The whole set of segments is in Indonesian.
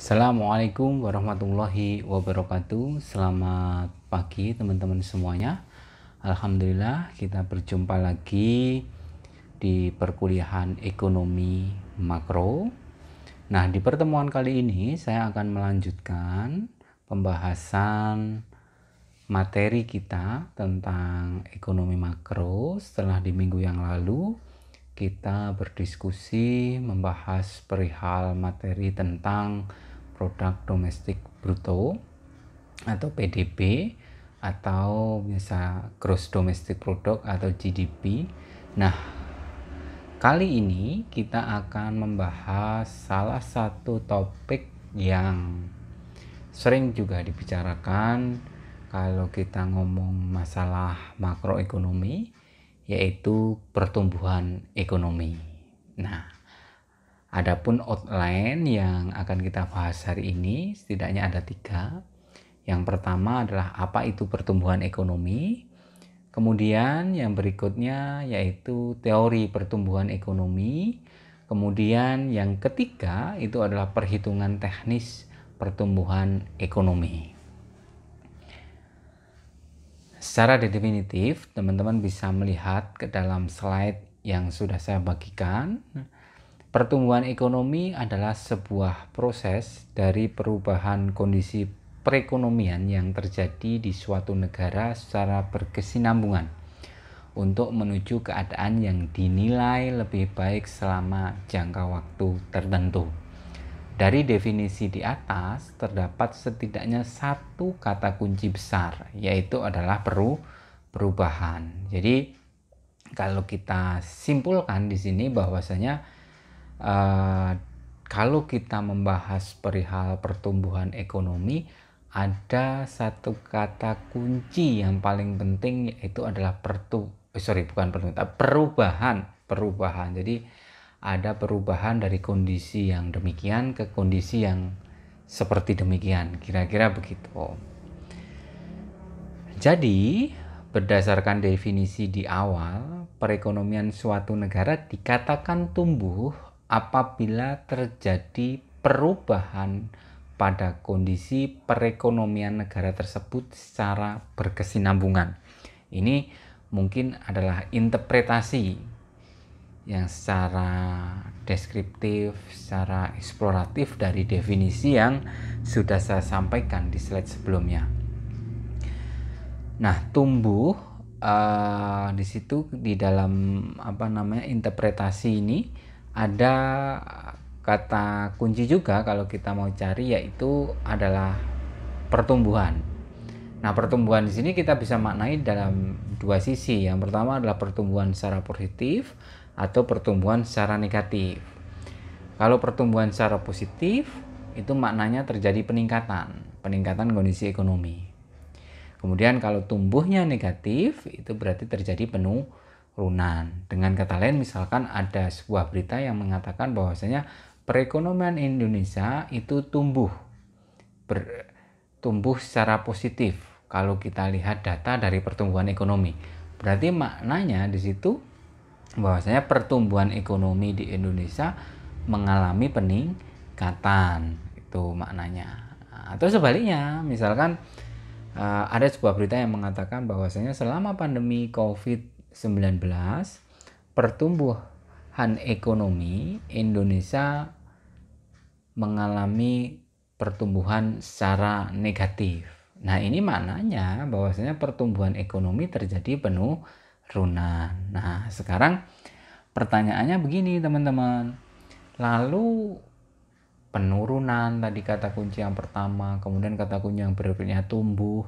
Assalamualaikum warahmatullahi wabarakatuh. Selamat pagi teman-teman semuanya. Alhamdulillah kita berjumpa lagi di perkuliahan ekonomi makro. Nah, di pertemuan kali ini saya akan melanjutkan pembahasan materi kita tentang ekonomi makro setelah di minggu yang lalu kita berdiskusi membahas perihal materi tentang produk domestik bruto atau PDB atau biasa gross domestic product atau GDP. Nah, kali ini kita akan membahas salah satu topik yang sering juga dibicarakan kalau kita ngomong masalah makroekonomi, yaitu pertumbuhan ekonomi. Nah, adapun outline yang akan kita bahas hari ini setidaknya ada 3. Yang pertama adalah apa itu pertumbuhan ekonomi. Kemudian yang berikutnya yaitu teori pertumbuhan ekonomi. Kemudian yang ketiga itu adalah perhitungan teknis pertumbuhan ekonomi. Secara definitif, teman-teman bisa melihat ke dalam slide yang sudah saya bagikan. Pertumbuhan ekonomi adalah sebuah proses dari perubahan kondisi perekonomian yang terjadi di suatu negara secara berkesinambungan untuk menuju keadaan yang dinilai lebih baik selama jangka waktu tertentu. Dari definisi di atas terdapat setidaknya satu kata kunci besar, yaitu adalah perubahan. Jadi kalau kita simpulkan di sini bahwasanya kalau kita membahas perihal pertumbuhan ekonomi, ada satu kata kunci yang paling penting, yaitu adalah perubahan. Jadi ada perubahan dari kondisi yang demikian ke kondisi yang seperti demikian, kira-kira begitu. Jadi berdasarkan definisi di awal, perekonomian suatu negara dikatakan tumbuh apabila terjadi perubahan pada kondisi perekonomian negara tersebut secara berkesinambungan. Ini mungkin adalah interpretasi yang secara deskriptif, secara eksploratif dari definisi yang sudah saya sampaikan di slide sebelumnya. Nah, tumbuh di situ di dalam interpretasi ini ada kata kunci juga kalau kita mau cari, yaitu adalah pertumbuhan. Nah, pertumbuhan di sini kita bisa maknai dalam dua sisi. Yang pertama adalah pertumbuhan secara positif atau pertumbuhan secara negatif. Kalau pertumbuhan secara positif itu maknanya terjadi peningkatan kondisi ekonomi. Kemudian kalau tumbuhnya negatif itu berarti terjadi penurunan. Dengan kata lain, misalkan ada sebuah berita yang mengatakan bahwasanya perekonomian Indonesia itu tumbuh secara positif. Kalau kita lihat data dari pertumbuhan ekonomi, berarti maknanya di situ bahwasanya pertumbuhan ekonomi di Indonesia mengalami peningkatan, itu maknanya. Atau sebaliknya, misalkan ada sebuah berita yang mengatakan bahwasanya selama pandemi COVID-19 pertumbuhan ekonomi Indonesia mengalami pertumbuhan secara negatif. Nah, ini maknanya bahwasanya pertumbuhan ekonomi terjadi penurunan. Nah, sekarang pertanyaannya begini teman-teman. Lalu penurunan tadi kata kunci yang pertama, kemudian kata kunci yang berikutnya tumbuh.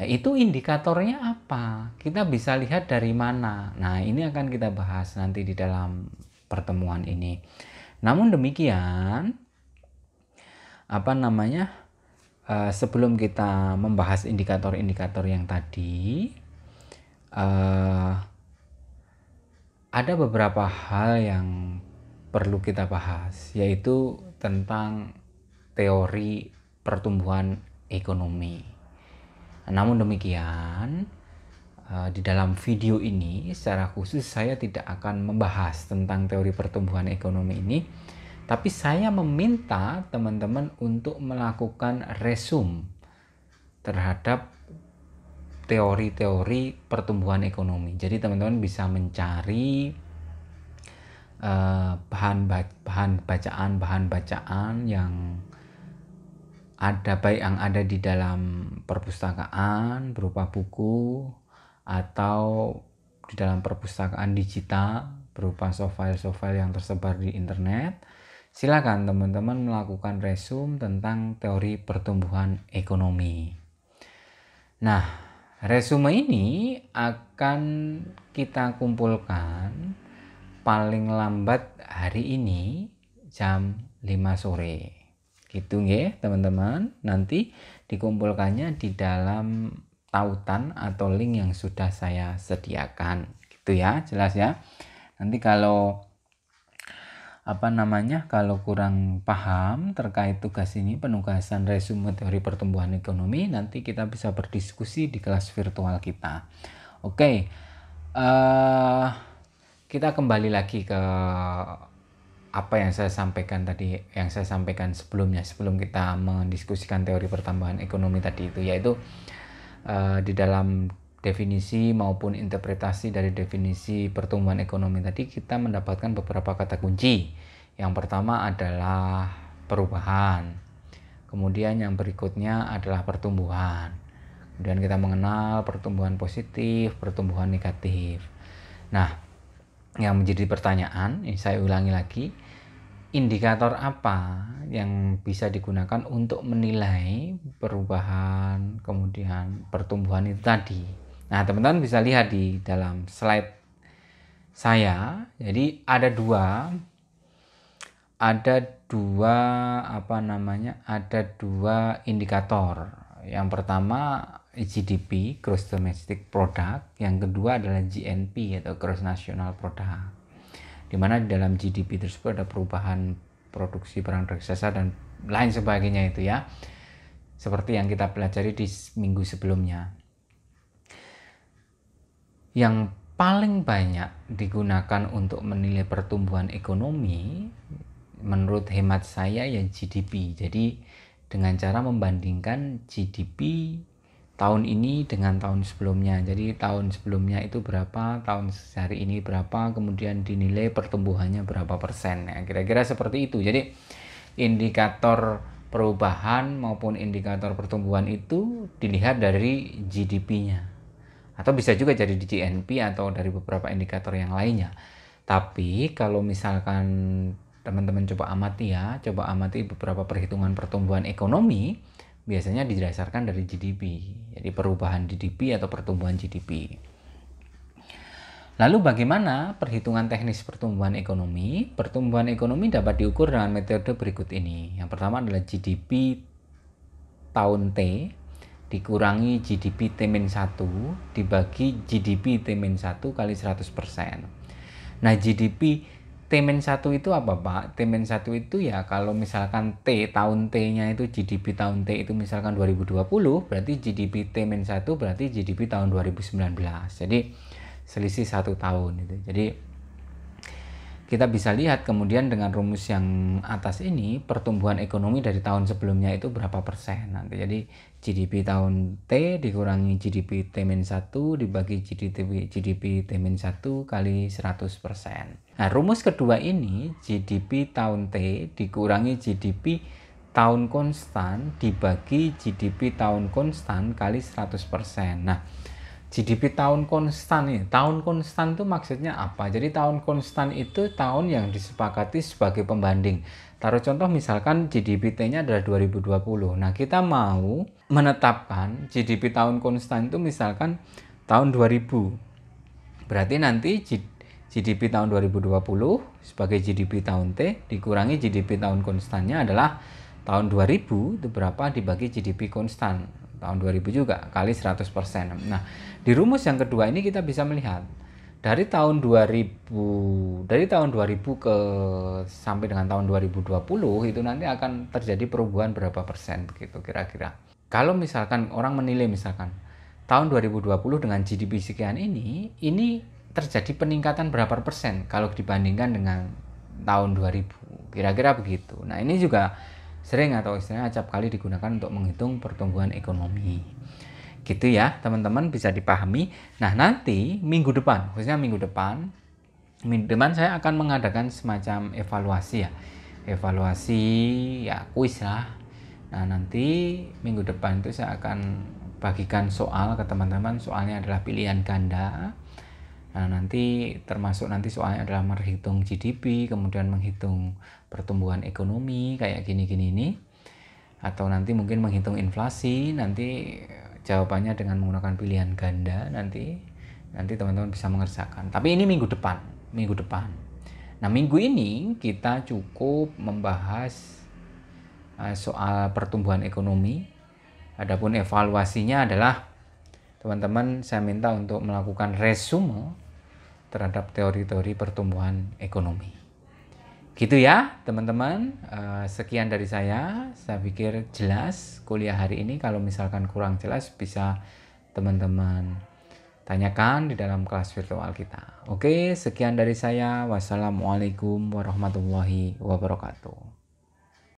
Nah, itu indikatornya apa? Kita bisa lihat dari mana? Nah, ini akan kita bahas nanti di dalam pertemuan ini. Namun demikian, sebelum kita membahas indikator-indikator yang tadi, ada beberapa hal yang perlu kita bahas, yaitu tentang teori pertumbuhan ekonomi. Namun demikian, di dalam video ini secara khusus saya tidak akan membahas tentang teori pertumbuhan ekonomi ini, Tapi saya meminta teman-teman untuk melakukan resume terhadap teori-teori pertumbuhan ekonomi. Jadi teman-teman bisa mencari bahan bacaan yang ada, baik yang ada di dalam perpustakaan berupa buku atau di dalam perpustakaan digital berupa softfile yang tersebar di internet. Silakan teman-teman melakukan resume tentang teori pertumbuhan ekonomi. Nah, resume ini akan kita kumpulkan paling lambat hari ini jam 5 sore. Gitu nggih, teman-teman. Nanti dikumpulkannya di dalam tautan atau link yang sudah saya sediakan. Gitu ya, jelas ya. Nanti kalau kalau kurang paham terkait tugas ini, penugasan resume teori pertumbuhan ekonomi, nanti kita bisa berdiskusi di kelas virtual kita. Oke, kita kembali lagi ke apa yang saya sampaikan tadi, yang saya sampaikan sebelumnya, sebelum kita mendiskusikan teori pertumbuhan ekonomi tadi itu, yaitu di dalam definisi maupun interpretasi dari definisi pertumbuhan ekonomi tadi, kita mendapatkan beberapa kata kunci. Yang pertama adalah perubahan, kemudian yang berikutnya adalah pertumbuhan, kemudian kita mengenal pertumbuhan positif, pertumbuhan negatif. Nah, yang menjadi pertanyaan, ini saya ulangi lagi, indikator apa yang bisa digunakan untuk menilai perubahan kemudian pertumbuhan itu tadi. Nah, teman-teman bisa lihat di dalam slide saya. Jadi ada dua indikator. Yang pertama GDP, Gross Domestic Product. Yang kedua adalah GNP atau Gross National Product. Di mana di dalam GDP tersebut ada perubahan produksi barang dan jasa dan lain sebagainya itu ya. Seperti yang kita pelajari di minggu sebelumnya. Yang paling banyak digunakan untuk menilai pertumbuhan ekonomi menurut hemat saya ya GDP. Jadi dengan cara membandingkan GDP tahun ini dengan tahun sebelumnya. Jadi tahun sebelumnya itu berapa, tahun hari ini berapa, kemudian dinilai pertumbuhannya berapa persen. Nah, kira-kira seperti itu. Jadi indikator perubahan maupun indikator pertumbuhan itu dilihat dari GDP-nya. Atau bisa juga jadi di GNP atau dari beberapa indikator yang lainnya. Tapi kalau misalkan teman-teman coba amati beberapa perhitungan pertumbuhan ekonomi, biasanya didasarkan dari GDP. Jadi perubahan GDP atau pertumbuhan GDP. Lalu bagaimana perhitungan teknis pertumbuhan ekonomi? Pertumbuhan ekonomi dapat diukur dengan metode berikut ini. Yang pertama adalah GDP tahun T dikurangi GDP T-1 dibagi GDP T-1 kali 100%. Nah, GDP T-1 itu apa, Pak? T-1 itu ya kalau misalkan tahun T-nya itu GDP tahun T itu misalkan 2020, berarti GDP T-1 berarti GDP tahun 2019. Jadi selisih 1 tahun itu. Jadi kita bisa lihat kemudian dengan rumus yang atas ini, pertumbuhan ekonomi dari tahun sebelumnya itu berapa persen nanti. Jadi GDP tahun T dikurangi GDP T-1 dibagi GDP T-1 kali 100%. Nah, rumus kedua ini GDP tahun T dikurangi GDP tahun konstan dibagi GDP tahun konstan kali 100%. Nah, GDP tahun konstan nih. Tahun konstan itu maksudnya apa? Jadi tahun konstan itu tahun yang disepakati sebagai pembanding. Taruh contoh misalkan GDP T-nya adalah 2020. Nah, kita mau menetapkan GDP tahun konstan itu misalkan tahun 2000. Berarti nanti GDP tahun 2020 sebagai GDP tahun T dikurangi GDP tahun konstannya adalah tahun 2000 itu berapa dibagi GDP konstan tahun 2000 juga kali 100%. Nah, di rumus yang kedua ini kita bisa melihat dari tahun 2000 ke sampai dengan tahun 2020 itu nanti akan terjadi perubahan berapa persen begitu kira-kira. Kalau misalkan orang menilai misalkan tahun 2020 dengan GDP sekian ini terjadi peningkatan berapa persen kalau dibandingkan dengan tahun 2000. Kira-kira begitu. Nah, ini juga sering atau istilahnya acap kali digunakan untuk menghitung pertumbuhan ekonomi. Gitu ya, teman-teman bisa dipahami. Nah, nanti minggu depan, khususnya minggu depan saya akan mengadakan semacam evaluasi ya. Evaluasi ya kuis lah. Nah, nanti minggu depan itu saya akan bagikan soal ke teman-teman. Soalnya adalah pilihan ganda. Nah, nanti termasuk nanti soalnya adalah menghitung GDP, kemudian menghitung pertumbuhan ekonomi kayak gini-gini ini. Atau nanti mungkin menghitung inflasi, nanti jawabannya dengan menggunakan pilihan ganda, nanti teman-teman bisa mengerjakan. Tapi ini minggu depan. Nah, minggu ini kita cukup membahas soal pertumbuhan ekonomi. Adapun evaluasinya adalah teman-teman saya minta untuk melakukan resume terhadap teori-teori pertumbuhan ekonomi. Gitu ya teman-teman, sekian dari saya pikir jelas kuliah hari ini. Kalau misalkan kurang jelas bisa teman-teman tanyakan di dalam kelas virtual kita. Oke, sekian dari saya. Wassalamualaikum warahmatullahi wabarakatuh.